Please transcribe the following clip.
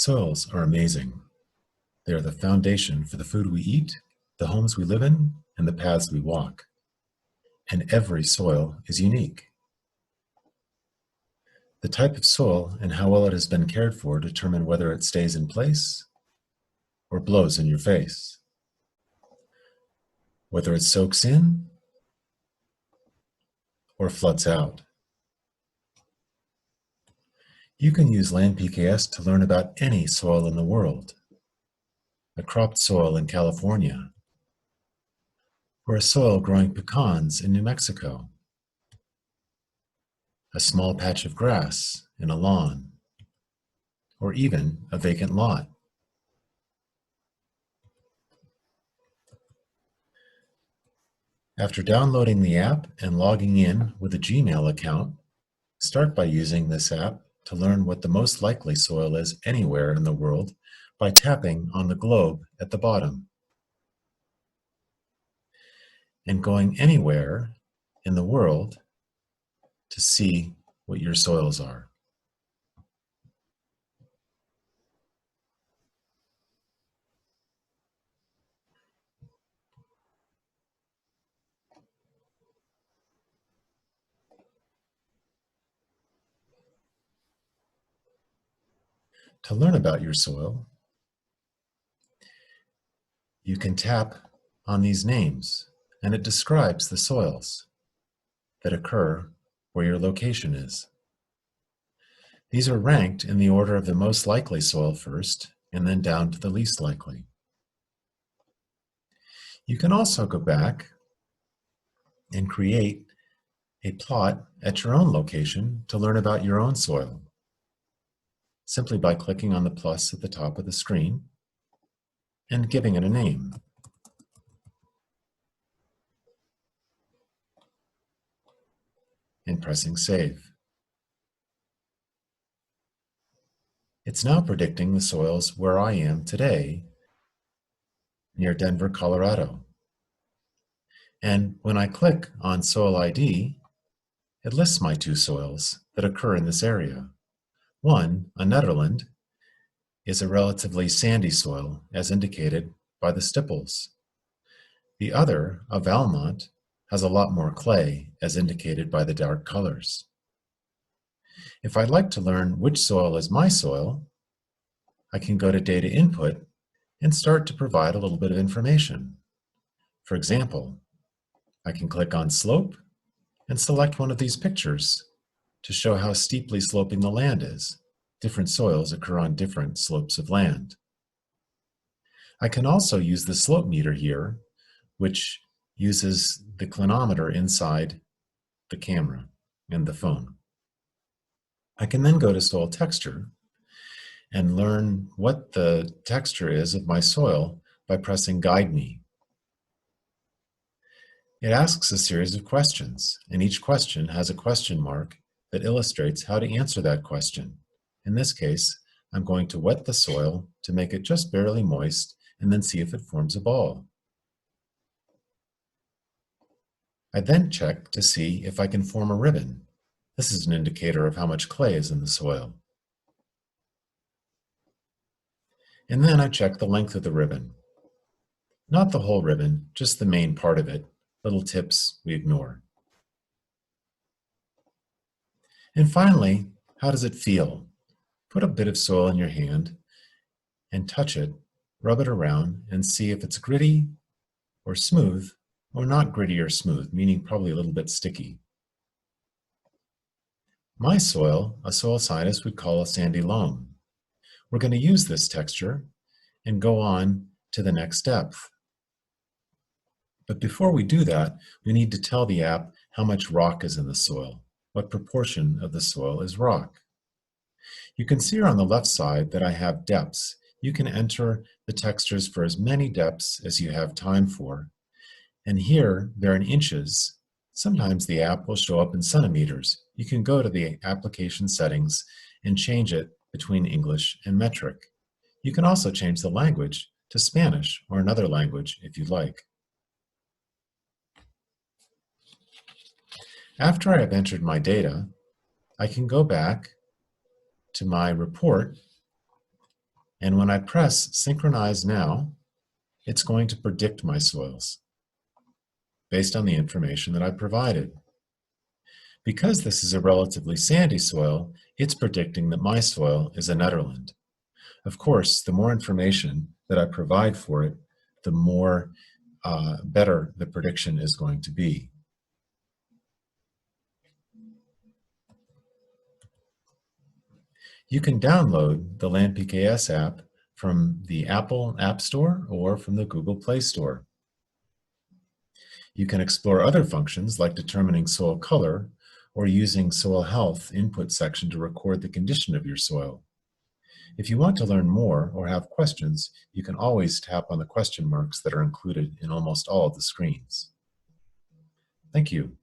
Soils are amazing. They are the foundation for the food we eat, the homes we live in, and the paths we walk. And every soil is unique. The type of soil and how well it has been cared for determine whether it stays in place or blows in your face. Whether it soaks in or floods out. You can use LandPKS to learn about any soil in the world. A cropped soil in California, or a soil growing pecans in New Mexico, a small patch of grass in a lawn, or even a vacant lot. After downloading the app and logging in with a Gmail account, start by using this app to learn what the most likely soil is anywhere in the world by tapping on the globe at the bottom and going anywhere in the world to see what your soils are. To learn about your soil, you can tap on these names, and it describes the soils that occur where your location is. These are ranked in the order of the most likely soil first, and then down to the least likely. You can also go back and create a plot at your own location to learn about your own soil, simply by clicking on the plus at the top of the screen and giving it a name. And pressing save. It's now predicting the soils where I am today, near Denver, Colorado. And when I click on Soil ID, it lists my two soils that occur in this area. One, a Nederland, is a relatively sandy soil, as indicated by the stipples. The other, a Valmont, has a lot more clay, as indicated by the dark colors. If I'd like to learn which soil is my soil, I can go to Data Input and start to provide a little bit of information. For example, I can click on Slope and select one of these pictures to show how steeply sloping the land is. Different soils occur on different slopes of land. I can also use the slope meter here, which uses the clinometer inside the camera and the phone. I can then go to soil texture and learn what the texture is of my soil by pressing Guide Me. It asks a series of questions, and each question has a question mark that illustrates how to answer that question. In this case, I'm going to wet the soil to make it just barely moist and then see if it forms a ball. I then check to see if I can form a ribbon. This is an indicator of how much clay is in the soil. And then I check the length of the ribbon. Not the whole ribbon, just the main part of it. Little tips we ignore. And finally, how does it feel? Put a bit of soil in your hand and touch it, rub it around, and see if it's gritty or smooth, or not gritty or smooth, meaning probably a little bit sticky. My soil, a soil scientist would call a sandy loam. We're going to use this texture and go on to the next depth. But before we do that, we need to tell the app how much rock is in the soil, what proportion of the soil is rock. You can see on the left side that I have depths. You can enter the textures for as many depths as you have time for. And here, they're in inches. Sometimes the app will show up in centimeters. You can go to the application settings and change it between English and metric. You can also change the language to Spanish or another language if you'd like. After I have entered my data, I can go back to my report And when I press Synchronize Now, it's going to predict my soils based on the information that I provided. Because this is a relatively sandy soil, it's predicting that my soil is a Nederland. Of course, the more information that I provide for it, the more better the prediction is going to be. You can download the LandPKS app from the Apple App Store or from the Google Play Store. You can explore other functions like determining soil color or using soil health input section to record the condition of your soil. If you want to learn more or have questions, you can always tap on the question marks that are included in almost all of the screens. Thank you.